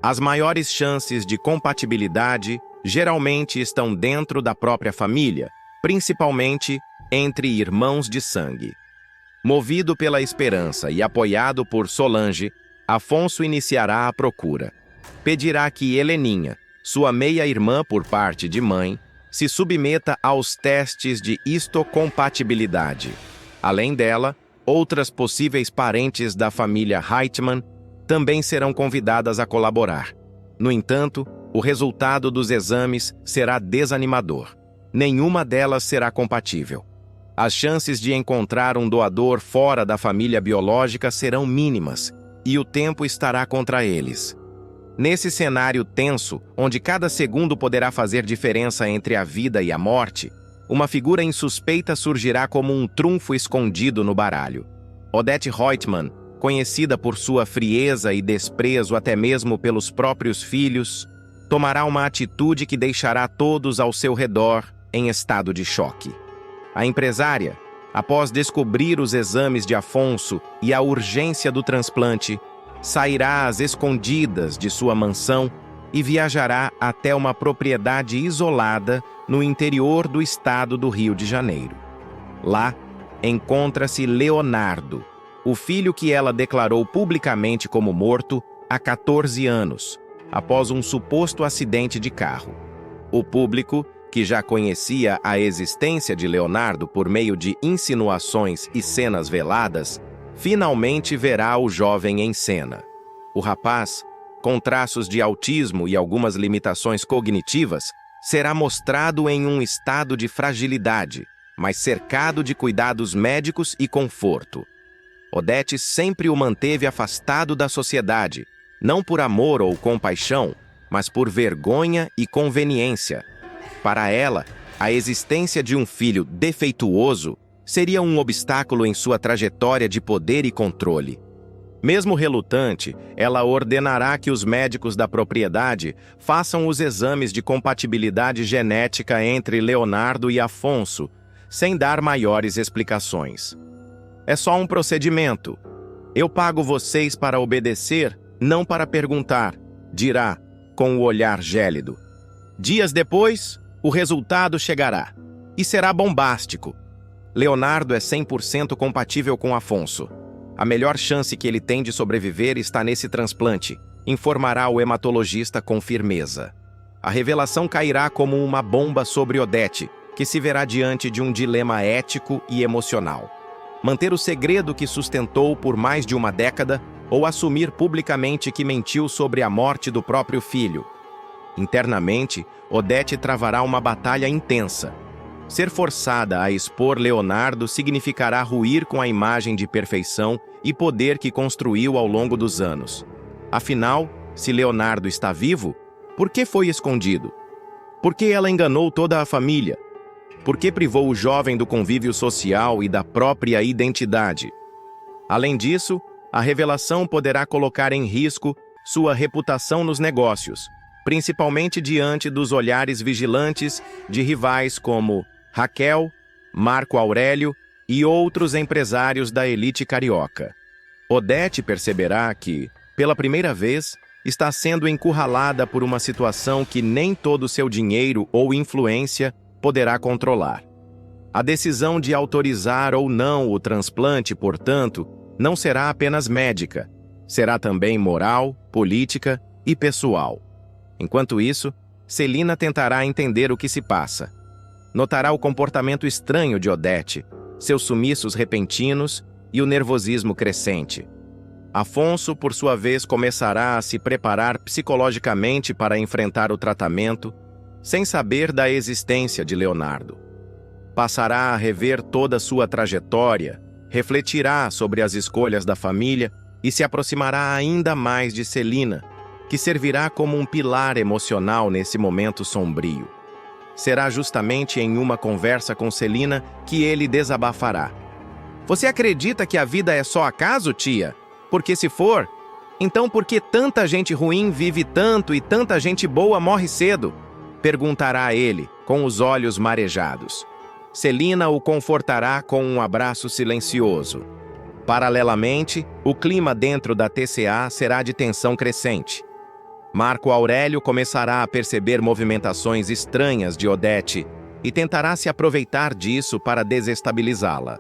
As maiores chances de compatibilidade geralmente estão dentro da própria família, principalmente entre irmãos de sangue. Movido pela esperança e apoiado por Solange, Afonso iniciará a procura. Pedirá que Heleninha, sua meia-irmã por parte de mãe, se submeta aos testes de histocompatibilidade. Além dela, outras possíveis parentes da família Heitmann também serão convidadas a colaborar. No entanto, o resultado dos exames será desanimador. Nenhuma delas será compatível. As chances de encontrar um doador fora da família biológica serão mínimas, e o tempo estará contra eles. Nesse cenário tenso, onde cada segundo poderá fazer diferença entre a vida e a morte, uma figura insuspeita surgirá como um trunfo escondido no baralho. Odette Reutemann, conhecida por sua frieza e desprezo até mesmo pelos próprios filhos, tomará uma atitude que deixará todos ao seu redor em estado de choque. A empresária, após descobrir os exames de Afonso e a urgência do transplante, sairá às escondidas de sua mansão e viajará até uma propriedade isolada no interior do estado do Rio de Janeiro. Lá, encontra-se Leonardo, o filho que ela declarou publicamente como morto há 14 anos, após um suposto acidente de carro. O público, que já conhecia a existência de Leonardo por meio de insinuações e cenas veladas, finalmente verá o jovem em cena. O rapaz, com traços de autismo e algumas limitações cognitivas, será mostrado em um estado de fragilidade, mas cercado de cuidados médicos e conforto. Odette sempre o manteve afastado da sociedade, não por amor ou compaixão, mas por vergonha e conveniência. Para ela, a existência de um filho defeituoso seria um obstáculo em sua trajetória de poder e controle. Mesmo relutante, ela ordenará que os médicos da propriedade façam os exames de compatibilidade genética entre Leonardo e Afonso, sem dar maiores explicações. É só um procedimento. Eu pago vocês para obedecer, não para perguntar, dirá, com o olhar gélido. Dias depois, o resultado chegará. E será bombástico. Leonardo é 100% compatível com Afonso. A melhor chance que ele tem de sobreviver está nesse transplante, informará o hematologista com firmeza. A revelação cairá como uma bomba sobre Odette, que se verá diante de um dilema ético e emocional. Manter o segredo que sustentou por mais de uma década ou assumir publicamente que mentiu sobre a morte do próprio filho. Internamente, Odette travará uma batalha intensa. Ser forçada a expor Leonardo significará ruir com a imagem de perfeição e poder que construiu ao longo dos anos. Afinal, se Leonardo está vivo, por que foi escondido? Por que ela enganou toda a família? Por que privou o jovem do convívio social e da própria identidade? Além disso, a revelação poderá colocar em risco sua reputação nos negócios, principalmente diante dos olhares vigilantes de rivais como Raquel, Marco Aurélio e outros empresários da elite carioca. Odette perceberá que, pela primeira vez, está sendo encurralada por uma situação que nem todo seu dinheiro ou influência poderá controlar. A decisão de autorizar ou não o transplante, portanto, não será apenas médica, será também moral, política e pessoal. Enquanto isso, Celina tentará entender o que se passa. Notará o comportamento estranho de Odete, seus sumiços repentinos e o nervosismo crescente. Afonso, por sua vez, começará a se preparar psicologicamente para enfrentar o tratamento, sem saber da existência de Leonardo. Passará a rever toda sua trajetória, refletirá sobre as escolhas da família e se aproximará ainda mais de Celina, que servirá como um pilar emocional nesse momento sombrio. Será justamente em uma conversa com Celina que ele desabafará. Você acredita que a vida é só acaso, tia? Porque se for, então por que tanta gente ruim vive tanto e tanta gente boa morre cedo? Perguntará ele, com os olhos marejados. Celina o confortará com um abraço silencioso. Paralelamente, o clima dentro da TCA será de tensão crescente. Marco Aurélio começará a perceber movimentações estranhas de Odete e tentará se aproveitar disso para desestabilizá-la.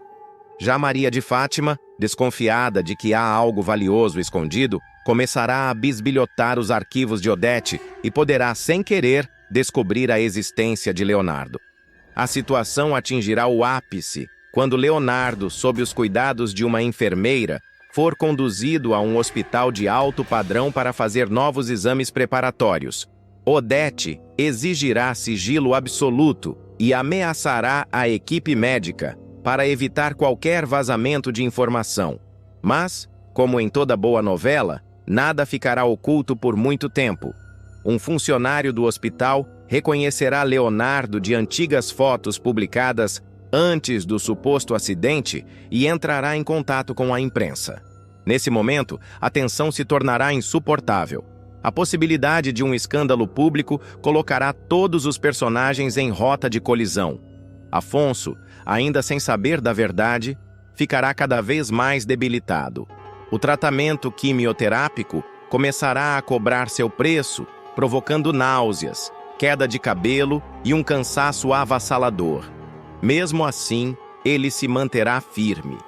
Já Maria de Fátima, desconfiada de que há algo valioso escondido, começará a bisbilhotar os arquivos de Odete e poderá, sem querer, descobrir a existência de Leonardo. A situação atingirá o ápice quando Leonardo, sob os cuidados de uma enfermeira, for conduzido a um hospital de alto padrão para fazer novos exames preparatórios. Odete exigirá sigilo absoluto e ameaçará a equipe médica para evitar qualquer vazamento de informação. Mas, como em toda boa novela, nada ficará oculto por muito tempo. Um funcionário do hospital reconhecerá Leonardo de antigas fotos publicadas antes do suposto acidente e entrará em contato com a imprensa. Nesse momento, a tensão se tornará insuportável. A possibilidade de um escândalo público colocará todos os personagens em rota de colisão. Afonso, ainda sem saber da verdade, ficará cada vez mais debilitado. O tratamento quimioterápico começará a cobrar seu preço, provocando náuseas, queda de cabelo e um cansaço avassalador. Mesmo assim, ele se manterá firme.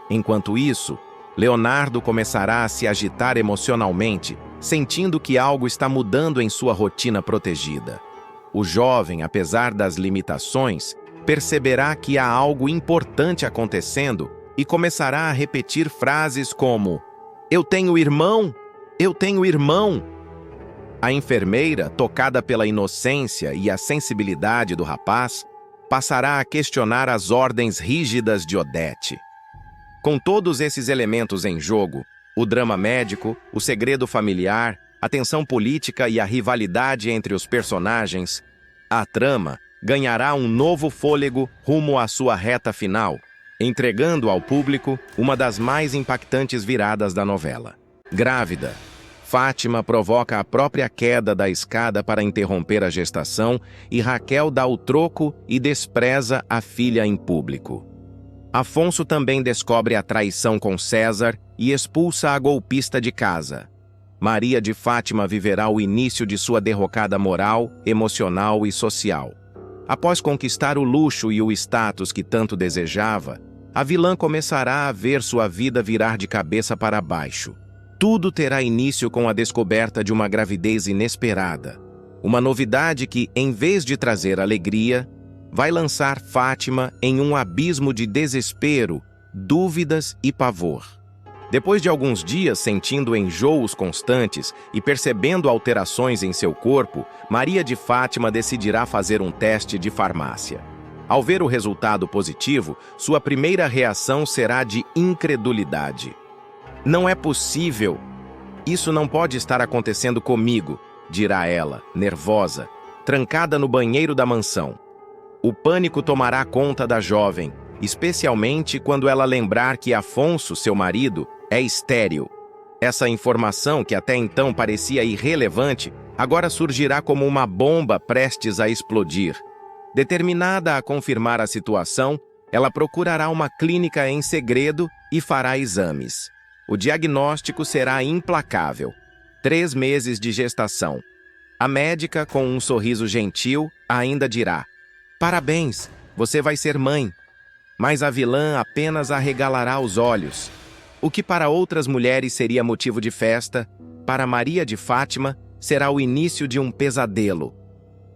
Enquanto isso, Leonardo começará a se agitar emocionalmente, sentindo que algo está mudando em sua rotina protegida. O jovem, apesar das limitações, perceberá que há algo importante acontecendo e começará a repetir frases como: "Eu tenho irmão! Eu tenho irmão!" A enfermeira, tocada pela inocência e a sensibilidade do rapaz, passará a questionar as ordens rígidas de Odete. Com todos esses elementos em jogo, o drama médico, o segredo familiar, a tensão política e a rivalidade entre os personagens, a trama ganhará um novo fôlego rumo à sua reta final, entregando ao público uma das mais impactantes viradas da novela. Grávida, Fátima provoca a própria queda da escada para interromper a gestação e Raquel dá o troco e despreza a filha em público. Afonso também descobre a traição com César e expulsa a golpista de casa. Maria de Fátima viverá o início de sua derrocada moral, emocional e social. Após conquistar o luxo e o status que tanto desejava, a vilã começará a ver sua vida virar de cabeça para baixo. Tudo terá início com a descoberta de uma gravidez inesperada. Uma novidade que, em vez de trazer alegria, vai lançar Fátima em um abismo de desespero, dúvidas e pavor. Depois de alguns dias sentindo enjoos constantes e percebendo alterações em seu corpo, Maria de Fátima decidirá fazer um teste de farmácia. Ao ver o resultado positivo, sua primeira reação será de incredulidade. "Não é possível. Isso não pode estar acontecendo comigo", dirá ela, nervosa, trancada no banheiro da mansão. O pânico tomará conta da jovem, especialmente quando ela lembrar que Afonso, seu marido, é estéril. Essa informação, que até então parecia irrelevante, agora surgirá como uma bomba prestes a explodir. Determinada a confirmar a situação, ela procurará uma clínica em segredo e fará exames. O diagnóstico será implacável. 3 meses de gestação. A médica, com um sorriso gentil, ainda dirá: parabéns, você vai ser mãe. Mas a vilã apenas arregalará os olhos. O que para outras mulheres seria motivo de festa, para Maria de Fátima será o início de um pesadelo.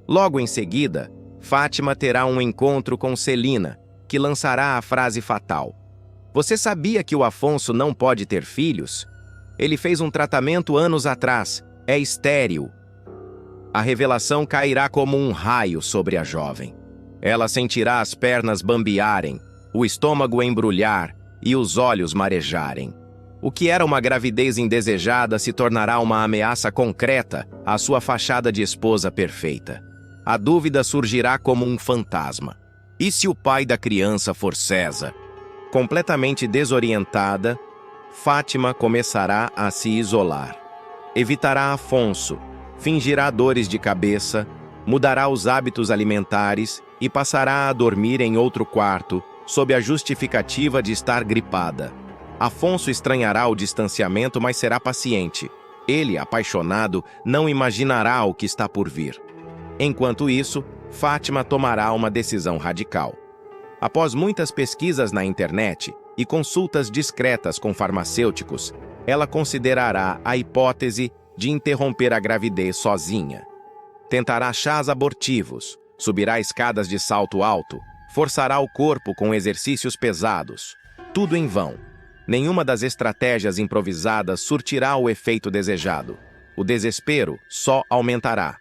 Logo em seguida, Fátima terá um encontro com Celina, que lançará a frase fatal: você sabia que o Afonso não pode ter filhos? Ele fez um tratamento anos atrás, é estéril. A revelação cairá como um raio sobre a jovem. Ela sentirá as pernas bambearem, o estômago embrulhar e os olhos marejarem. O que era uma gravidez indesejada se tornará uma ameaça concreta à sua fachada de esposa perfeita. A dúvida surgirá como um fantasma. E se o pai da criança for César? Completamente desorientada, Fátima começará a se isolar. Evitará Afonso, fingirá dores de cabeça, mudará os hábitos alimentares e passará a dormir em outro quarto, sob a justificativa de estar gripada. Afonso estranhará o distanciamento, mas será paciente. Ele, apaixonado, não imaginará o que está por vir. Enquanto isso, Fátima tomará uma decisão radical. Após muitas pesquisas na internet e consultas discretas com farmacêuticos, ela considerará a hipótese de interromper a gravidez sozinha. Tentará chás abortivos, subirá escadas de salto alto, forçará o corpo com exercícios pesados. Tudo em vão. Nenhuma das estratégias improvisadas surtirá o efeito desejado. O desespero só aumentará.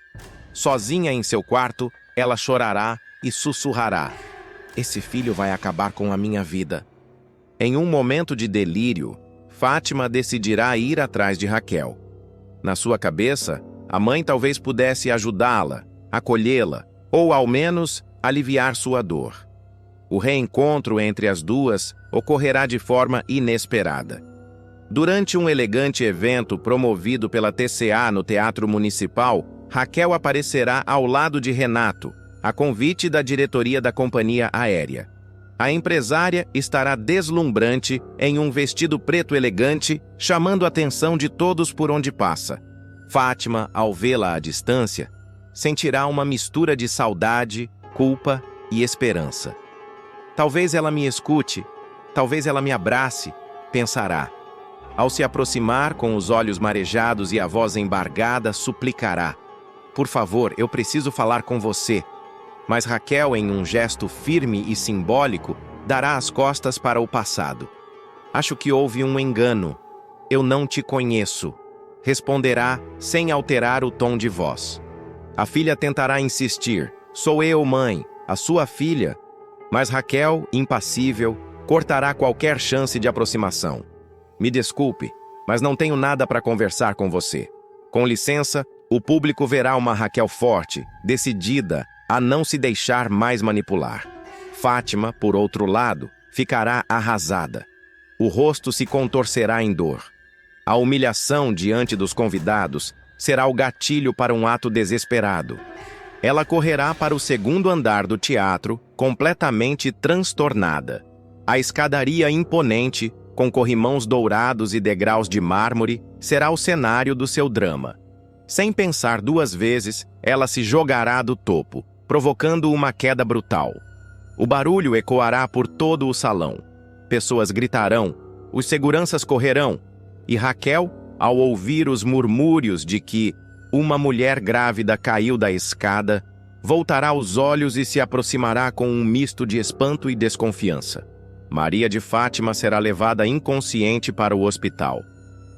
Sozinha em seu quarto, ela chorará e sussurrará: esse filho vai acabar com a minha vida. Em um momento de delírio, Fátima decidirá ir atrás de Raquel. Na sua cabeça, a mãe talvez pudesse ajudá-la, acolhê-la, ou ao menos aliviar sua dor. O reencontro entre as duas ocorrerá de forma inesperada. Durante um elegante evento promovido pela TCA no Teatro Municipal, Raquel aparecerá ao lado de Renato, a convite da diretoria da companhia aérea. A empresária estará deslumbrante em um vestido preto elegante, chamando a atenção de todos por onde passa. Fátima, ao vê-la à distância, sentirá uma mistura de saudade, culpa e esperança. Talvez ela me escute, talvez ela me abrace, pensará. Ao se aproximar com os olhos marejados e a voz embargada, suplicará: por favor, eu preciso falar com você. Mas Raquel, em um gesto firme e simbólico, dará as costas para o passado. Acho que houve um engano. Eu não te conheço. Responderá sem alterar o tom de voz. A filha tentará insistir: sou eu, mãe, a sua filha. Mas Raquel, impassível, cortará qualquer chance de aproximação. Me desculpe, mas não tenho nada para conversar com você. Com licença, o público verá uma Raquel forte, decidida a não se deixar mais manipular. Fátima, por outro lado, ficará arrasada. O rosto se contorcerá em dor. A humilhação diante dos convidados será o gatilho para um ato desesperado. Ela correrá para o segundo andar do teatro, completamente transtornada. A escadaria imponente, com corrimãos dourados e degraus de mármore, será o cenário do seu drama. Sem pensar duas vezes, ela se jogará do topo, provocando uma queda brutal. O barulho ecoará por todo o salão. Pessoas gritarão, os seguranças correrão, e Raquel, ao ouvir os murmúrios de que uma mulher grávida caiu da escada, voltará os olhos e se aproximará com um misto de espanto e desconfiança. Maria de Fátima será levada inconsciente para o hospital.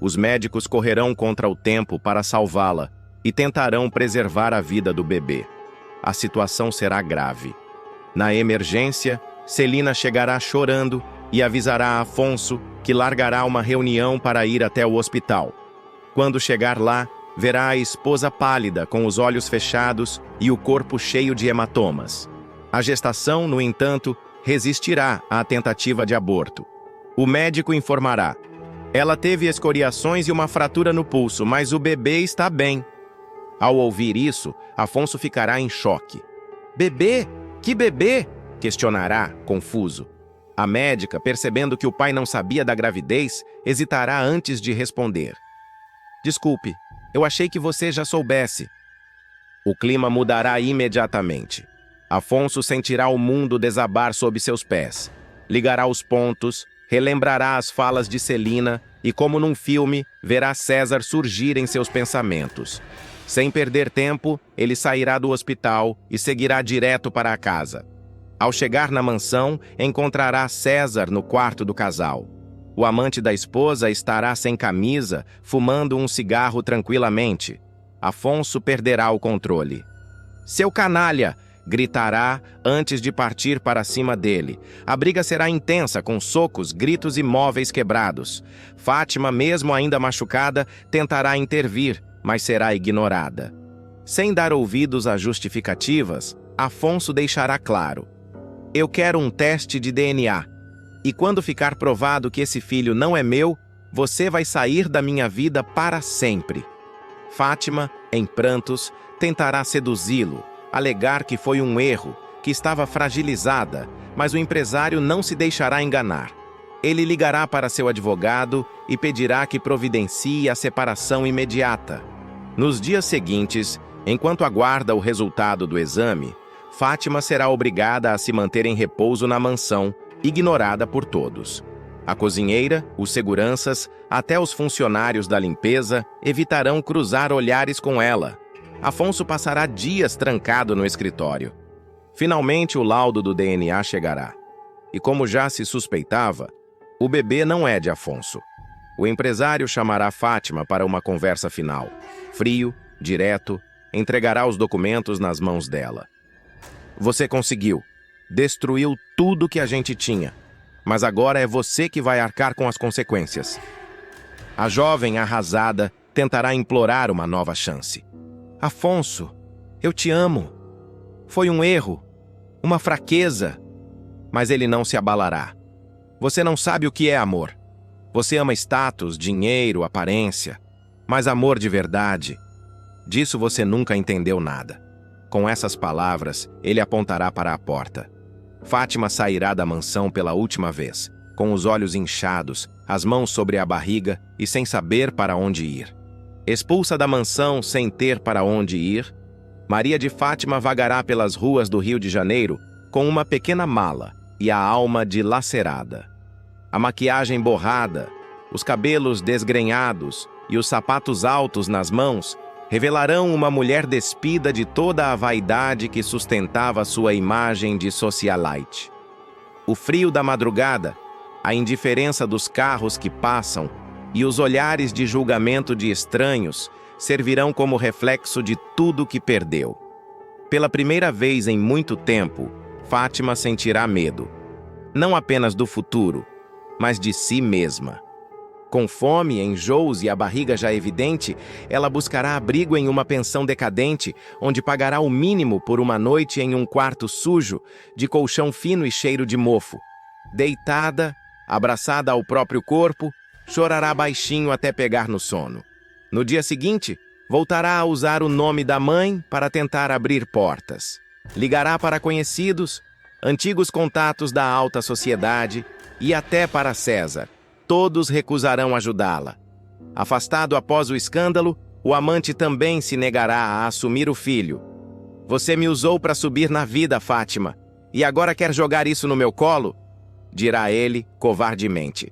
Os médicos correrão contra o tempo para salvá-la e tentarão preservar a vida do bebê. A situação será grave. Na emergência, Celina chegará chorando e avisará a Afonso que largará uma reunião para ir até o hospital. Quando chegar lá, verá a esposa pálida, com os olhos fechados e o corpo cheio de hematomas. A gestação, no entanto, resistirá à tentativa de aborto. O médico informará: ela teve escoriações e uma fratura no pulso, mas o bebê está bem. Ao ouvir isso, Afonso ficará em choque. Bebê? Que bebê? Questionará, confuso. A médica, percebendo que o pai não sabia da gravidez, hesitará antes de responder. Desculpe, Eu achei que você já soubesse. O clima mudará imediatamente. Afonso sentirá o mundo desabar sob seus pés. Ligará os pontos, relembrará as falas de Celina e, como num filme, verá César surgir em seus pensamentos. Sem perder tempo, ele sairá do hospital e seguirá direto para a casa. Ao chegar na mansão, encontrará César no quarto do casal. O amante da esposa estará sem camisa, fumando um cigarro tranquilamente. Afonso perderá o controle. "Seu canalha!" gritará antes de partir para cima dele. A briga será intensa, com socos, gritos e móveis quebrados. Fátima, mesmo ainda machucada, tentará intervir, mas será ignorada. Sem dar ouvidos a justificativas, Afonso deixará claro: "Eu quero um teste de DNA. E quando ficar provado que esse filho não é meu, você vai sair da minha vida para sempre." Fátima, em prantos, tentará seduzi-lo, alegar que foi um erro, que estava fragilizada, mas o empresário não se deixará enganar. Ele ligará para seu advogado e pedirá que providencie a separação imediata. Nos dias seguintes, enquanto aguarda o resultado do exame, Fátima será obrigada a se manter em repouso na mansão, ignorada por todos. A cozinheira, os seguranças, até os funcionários da limpeza evitarão cruzar olhares com ela. Afonso passará dias trancado no escritório. Finalmente, o laudo do DNA chegará. E como já se suspeitava, o bebê não é de Afonso. O empresário chamará Fátima para uma conversa final. Frio, direto, entregará os documentos nas mãos dela. "Você conseguiu. Destruiu tudo que a gente tinha. Mas agora é você que vai arcar com as consequências." A jovem, arrasada, tentará implorar uma nova chance. "Afonso, eu te amo. Foi um erro, uma fraqueza." Mas ele não se abalará. "Você não sabe o que é amor. Você ama status, dinheiro, aparência. Mas amor de verdade, disso você nunca entendeu nada." Com essas palavras, ele apontará para a porta. Fátima sairá da mansão pela última vez, com os olhos inchados, as mãos sobre a barriga e sem saber para onde ir. Expulsa da mansão sem ter para onde ir, Maria de Fátima vagará pelas ruas do Rio de Janeiro com uma pequena mala e a alma dilacerada. A maquiagem borrada, os cabelos desgrenhados e os sapatos altos nas mãos revelarão uma mulher despida de toda a vaidade que sustentava sua imagem de socialite. O frio da madrugada, a indiferença dos carros que passam e os olhares de julgamento de estranhos servirão como reflexo de tudo que perdeu. Pela primeira vez em muito tempo, Fátima sentirá medo, não apenas do futuro, mas de si mesma. Com fome, enjoos e a barriga já evidente, ela buscará abrigo em uma pensão decadente, onde pagará o mínimo por uma noite em um quarto sujo, de colchão fino e cheiro de mofo. Deitada, abraçada ao próprio corpo, chorará baixinho até pegar no sono. No dia seguinte, voltará a usar o nome da mãe para tentar abrir portas. Ligará para conhecidos, antigos contatos da alta sociedade e até para César. Todos recusarão ajudá-la. Afastado após o escândalo, o amante também se negará a assumir o filho. "Você me usou para subir na vida, Fátima, e agora quer jogar isso no meu colo?" dirá ele covardemente.